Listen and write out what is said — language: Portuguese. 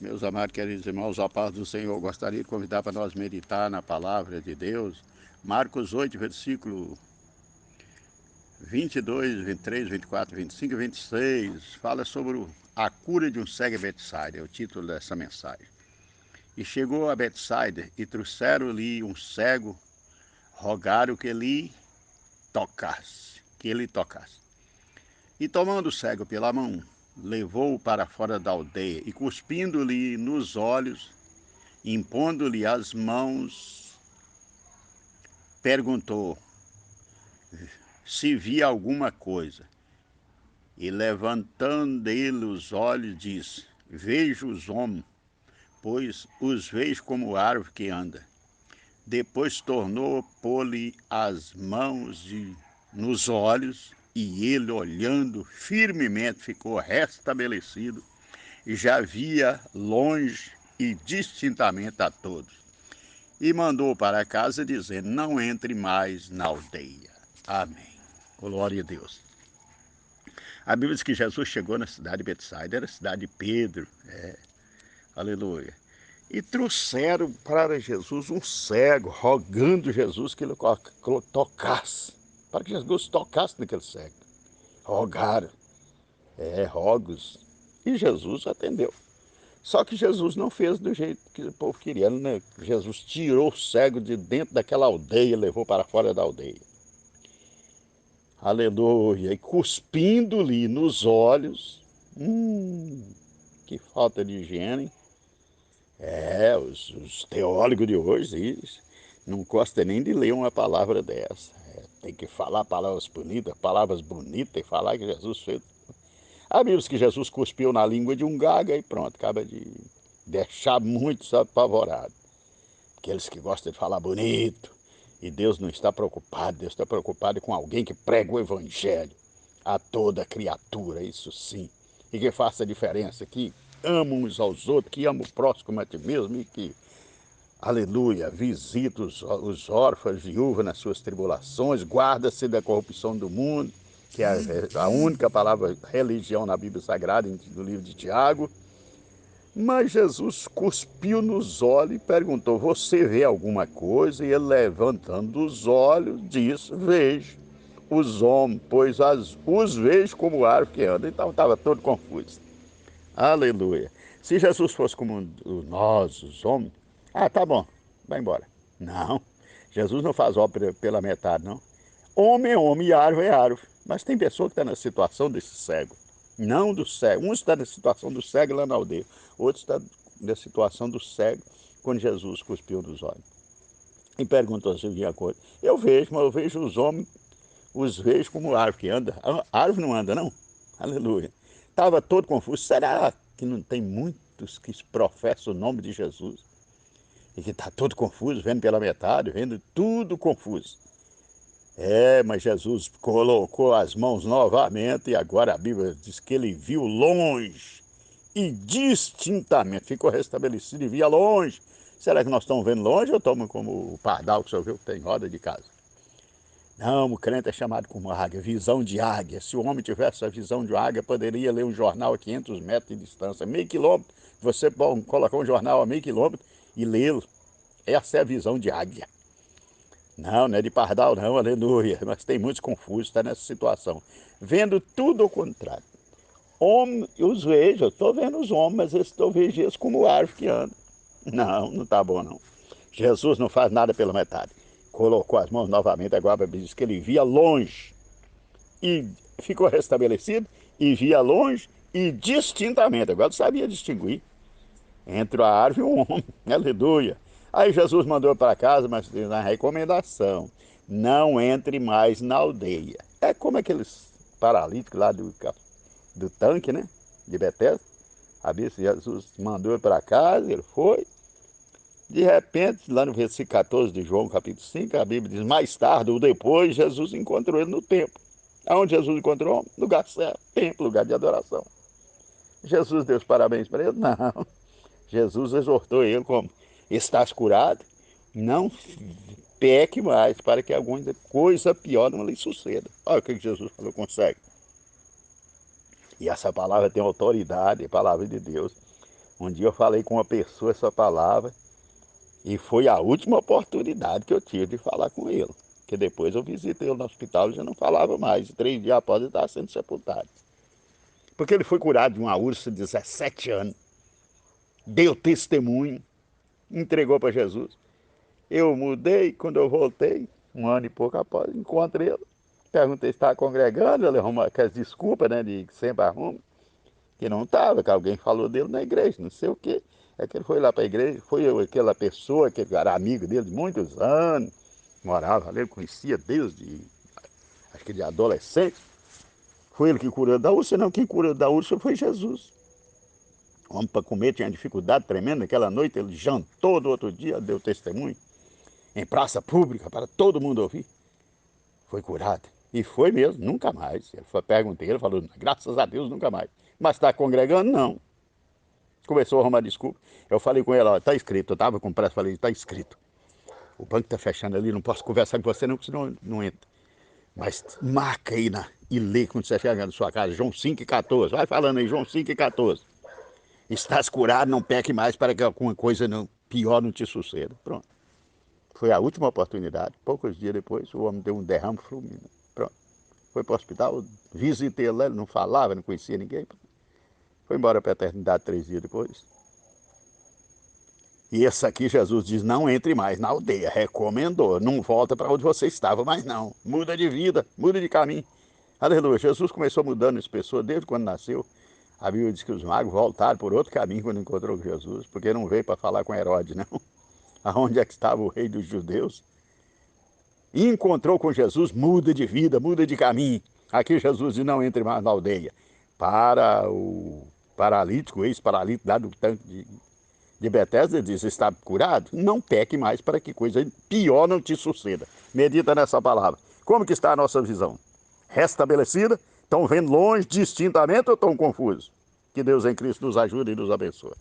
Meus amados, queridos irmãos, a paz do Senhor, gostaria de convidar para nós meditar na palavra de Deus. Marcos 8, versículo 22, 23, 24, 25 e 26, fala sobre a cura de um cego em Betsaida, é o título dessa mensagem. E chegou a Betsaida e trouxeram-lhe um cego, rogaram que ele tocasse. E tomando o cego pela mão, levou-o para fora da aldeia e cuspindo-lhe nos olhos, impondo-lhe as mãos, perguntou se via alguma coisa. E levantando ele os olhos, disse: Vejo os homens, pois os vejo como árvore que anda. Depois tornou a pôr-lhe as mãos nos olhos, e ele, olhando firmemente, ficou restabelecido e já via longe e distintamente a todos. E mandou para casa, dizendo: Não entre mais na aldeia. Amém. Glória a Deus. A Bíblia diz que Jesus chegou na cidade de Betsaida, era a cidade de Pedro. Aleluia. E trouxeram para Jesus um cego, rogando Jesus que ele tocasse, para que Jesus tocasse naquele cego. Rogaram, rogos. E Jesus atendeu. Só que Jesus não fez do jeito que o povo queria, né? Jesus tirou o cego de dentro daquela aldeia e levou para fora da aldeia. Aleluia. E cuspindo-lhe nos olhos, que falta de higiene. Os teólogos de hoje não gostam nem de ler uma palavra dessa. Tem que falar palavras bonitas e falar que Jesus fez. A Bíblia diz que Jesus cuspiu na língua de um gaga e pronto, acaba de deixar muitos apavorados. Aqueles que gostam de falar bonito. E Deus não está preocupado, Deus está preocupado com alguém que prega o evangelho a toda criatura, isso sim. E que faça a diferença, que ama uns aos outros, que ama o próximo como a ti mesmo e que, aleluia, visita os órfãos, viúvas nas suas tribulações, guarda-se da corrupção do mundo, que é a única palavra religião na Bíblia Sagrada, no livro de Tiago. Mas Jesus cuspiu nos olhos e perguntou: Você vê alguma coisa? E ele, levantando os olhos, disse: Vejo os homens, pois os vejo como árvore que anda. Então estava todo confuso. Aleluia. Se Jesus fosse como nós, os homens, tá bom, vai embora. Não, Jesus não faz obra pela metade, não. Homem é homem e árvore é árvore. Mas tem pessoa que está na situação desse cego. Não do cego. Um está na situação do cego lá na aldeia. Outro está na situação do cego quando Jesus cuspiu nos olhos. E perguntou se via coisa. Eu vejo, mas eu vejo os homens, os vejo como árvore que anda. A árvore não anda, não. Aleluia. Estava todo confuso. Será que não tem muitos que professam o nome de Jesus? E que está todo confuso, vendo pela metade, vendo tudo confuso. Mas Jesus colocou as mãos novamente e agora a Bíblia diz que ele viu longe e distintamente, ficou restabelecido e via longe. Será que nós estamos vendo longe ou estamos como o pardal que o senhor viu que tem roda de casa? Não, o crente é chamado como águia, visão de águia. Se o homem tivesse a visão de águia, poderia ler um jornal a 500 metros de distância, meio quilômetro. Você pode colocar um jornal a meio quilômetro e lê-lo. Essa é a visão de águia. Não é de pardal não, aleluia. Mas tem muitos confusos, está nessa situação. Vendo tudo ao contrário. Homem, eu os vejo, eu estou vendo os homens, mas eu estou vendo eles como árvore que anda. Não está bom não. Jesus não faz nada pela metade. Colocou as mãos novamente, agora a Bíblia diz que ele via longe e ficou restabelecido, e via longe e distintamente. Agora sabia distinguir entre a árvore e o homem. Aleluia. Aí Jesus mandou para casa, mas na recomendação: não entre mais na aldeia. É como aqueles paralíticos lá do tanque, né? De Betesda. A Bíblia, Jesus mandou para casa, ele foi. De repente, lá no versículo 14 de João, capítulo 5, a Bíblia diz: mais tarde ou depois, Jesus encontrou ele no templo. Aonde Jesus encontrou? No lugar certo, templo, lugar de adoração. Jesus deu os parabéns para ele? Não. Jesus exortou ele como: estás curado? Não peque mais, para que alguma coisa pior não lhe suceda. Olha o que Jesus falou com o cego. E essa palavra tem autoridade, é a palavra de Deus. Um dia eu falei com uma pessoa essa palavra e foi a última oportunidade que eu tive de falar com ele. Porque depois eu visitei ele no hospital e já não falava mais. 3 dias após ele estava sendo sepultado. Porque ele foi curado de uma úlcera de 17 anos. Deu testemunho, entregou para Jesus. Eu mudei, quando eu voltei, 1 ano e pouco após, encontrei ele. Perguntei se estava congregando, ele arruma aquelas desculpas, né, de que sempre arruma, que não estava, que alguém falou dele na igreja, não sei o quê. É que ele foi lá para a igreja, foi eu, aquela pessoa que era amigo dele de muitos anos, morava ali, eu conhecia desde, acho que de adolescente. Foi ele que curou da úlcera, não, quem curou da úlcera foi Jesus. O homem para comer tinha dificuldade tremenda, naquela noite ele jantou no outro dia, deu testemunho, em praça pública, para todo mundo ouvir. Foi curado. E foi mesmo, nunca mais. Perguntei, ele falou, graças a Deus, nunca mais. Mas está congregando? Não. Começou a arrumar desculpa. Eu falei com ela, está escrito, eu estava com pressa, falei, está escrito. O banco está fechando ali, não posso conversar com você não, porque senão não entra. Mas marca aí e lê quando você chegar na sua casa, João 5,14. Vai falando aí, João 5,14. Estás curado, não peque mais para que alguma coisa pior não te suceda. Pronto. Foi a última oportunidade. Poucos dias depois, o homem deu um derrame fulminante. Pronto. Foi para o hospital, visitei ele lá, ele não falava, não conhecia ninguém. Foi embora para a eternidade 3 dias depois. E esse aqui, Jesus diz, não entre mais na aldeia. Recomendou, não volta para onde você estava mais não. Muda de vida, muda de caminho. Aleluia. Jesus começou mudando as pessoas desde quando nasceu. A Bíblia diz que os magos voltaram por outro caminho quando encontrou Jesus, porque não veio para falar com Herodes, não. Aonde é que estava o rei dos judeus? E encontrou com Jesus, muda de vida, muda de caminho. Aqui Jesus diz, não entre mais na aldeia. Para o paralítico, ex-paralítico lá do tanque de Betesda, ele diz, está curado? Não peque mais para que coisa pior não te suceda. Medita nessa palavra. Como que está a nossa visão? Restabelecida? Estão vendo longe, distintamente ou estão confusos? Que Deus em Cristo nos ajude e nos abençoe.